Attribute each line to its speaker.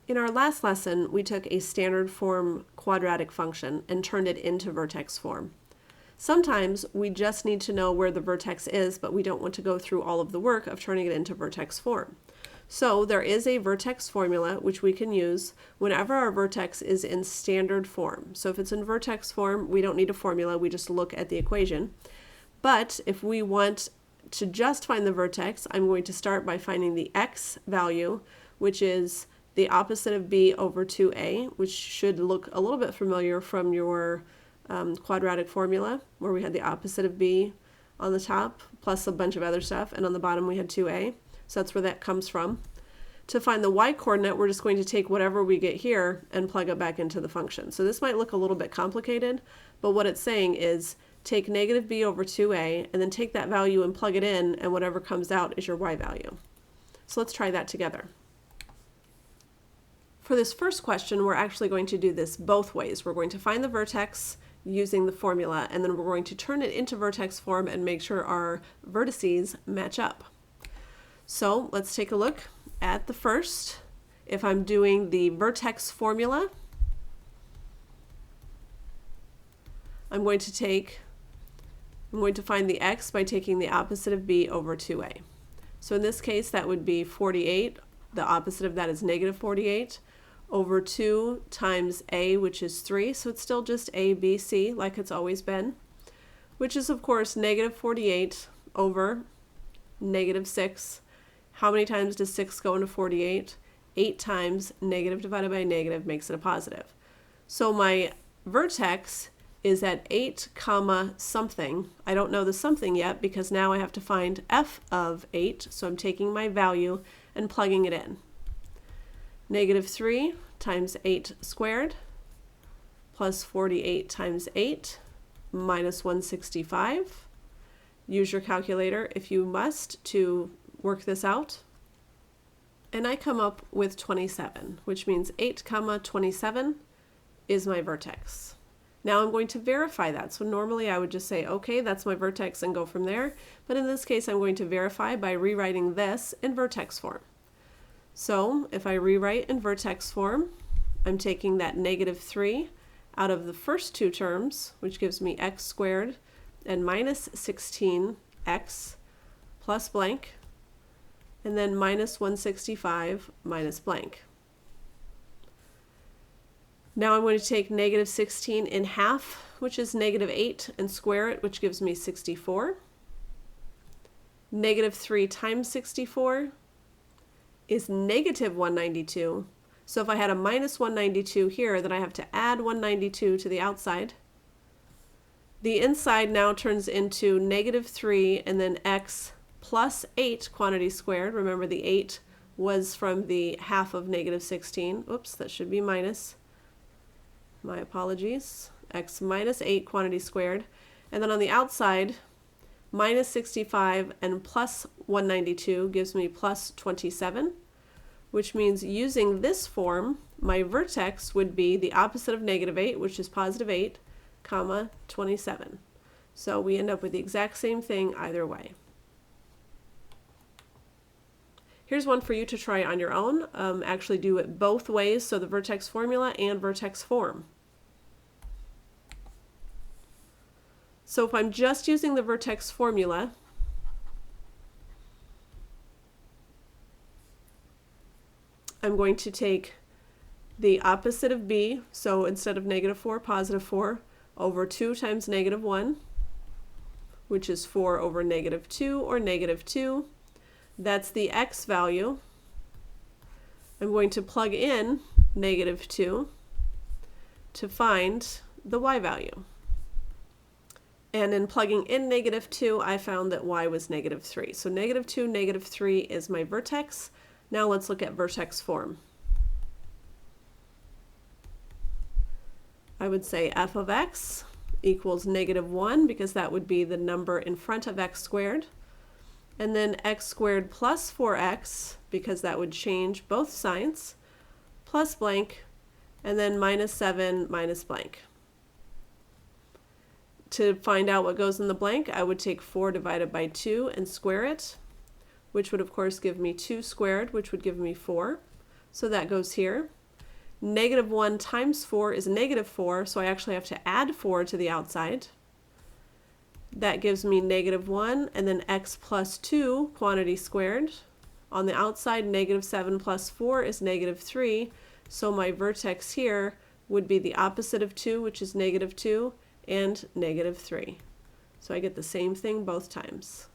Speaker 1: In our last lesson, we took a standard form quadratic function and turned it into vertex form. Sometimes we just need to know where the vertex is, but we don't want to go through all of the work of turning it into vertex form. So there is a vertex formula which we can use whenever our vertex is in standard form. So if it's in vertex form, we don't need a formula, we just look at the equation. But if we want to just find the vertex, I'm going to start by finding the x value, which is the opposite of b over 2a, which should look a little bit familiar from your quadratic formula, where we had the opposite of b on the top, plus a bunch of other stuff, and on the bottom we had 2a. So that's where that comes from. To find the y-coordinate, we're just going to take whatever we get here and plug it back into the function. So this might look a little bit complicated, but what it's saying is take negative b over 2a, and then take that value and plug it in, and whatever comes out is your y value. So let's try that together. For this first question, we're actually going to do this both ways. We're going to find the vertex using the formula, and then we're going to turn it into vertex form and make sure our vertices match up. So let's take a look at the first. If I'm doing the vertex formula, I'm going to find the x by taking the opposite of b over 2a. So in this case, that would be 48. The opposite of that is negative 48 over 2 times a, which is 3. So it's still just a, b, c, like it's always been, which is, of course, negative 48 over negative 6. How many times does 6 go into 48? 8 times. Negative divided by negative makes it a positive. So my vertex is at 8 comma something. I don't know the something yet because now I have to find f of 8. So I'm taking my value and plugging it in. Negative 3 times 8 squared plus 48 times 8 minus 165. Use your calculator if you must to work this out. And I come up with 27, which means 8 comma 27 is my vertex. Now I'm going to verify that. So normally I would just say, okay, that's my vertex and go from there. But in this case, I'm going to verify by rewriting this in vertex form. So if I rewrite in vertex form, I'm taking that negative 3 out of the first two terms, which gives me x squared and minus 16x plus blank, and then minus 165 minus blank. Now I'm going to take negative 16 in half, which is negative 8, and square it, which gives me 64. Negative 3 times 64 is negative 192. So if I had a minus 192 here, then I have to add 192 to the outside. The inside now turns into negative 3 and then x plus 8 quantity squared. Remember the 8 was from the half of negative 16. Oops, that should be minus. My apologies. X minus 8 quantity squared. And then on the outside, minus 65 and plus 192 gives me plus 27, which means using this form, my vertex would be the opposite of negative 8, which is positive 8, comma 27. So we end up with the exact same thing either way. Here's one for you to try on your own. Actually do it both ways, so the vertex formula and vertex form. So if I'm just using the vertex formula, I'm going to take the opposite of b, so instead of negative 4, positive 4, over 2 times negative 1, which is 4 over negative 2, or negative 2. That's the x value. I'm going to plug in negative 2 to find the y value. And in plugging in negative 2, I found that y was negative 3. So negative 2, negative 3 is my vertex. Now let's look at vertex form. I would say f of x equals negative 1, because that would be the number in front of x squared. And then x squared plus 4x, because that would change both signs, plus blank, and then minus 7 minus blank. To find out what goes in the blank, I would take 4 divided by 2 and square it, which would of course give me 2 squared, which would give me 4. So that goes here. Negative 1 times 4 is negative 4, so I actually have to add 4 to the outside. That gives me negative 1, and then x plus 2, quantity squared. On the outside, negative 7 plus 4 is negative 3, so my vertex here would be the opposite of 2, which is negative 2, and negative 3. So I get the same thing both times.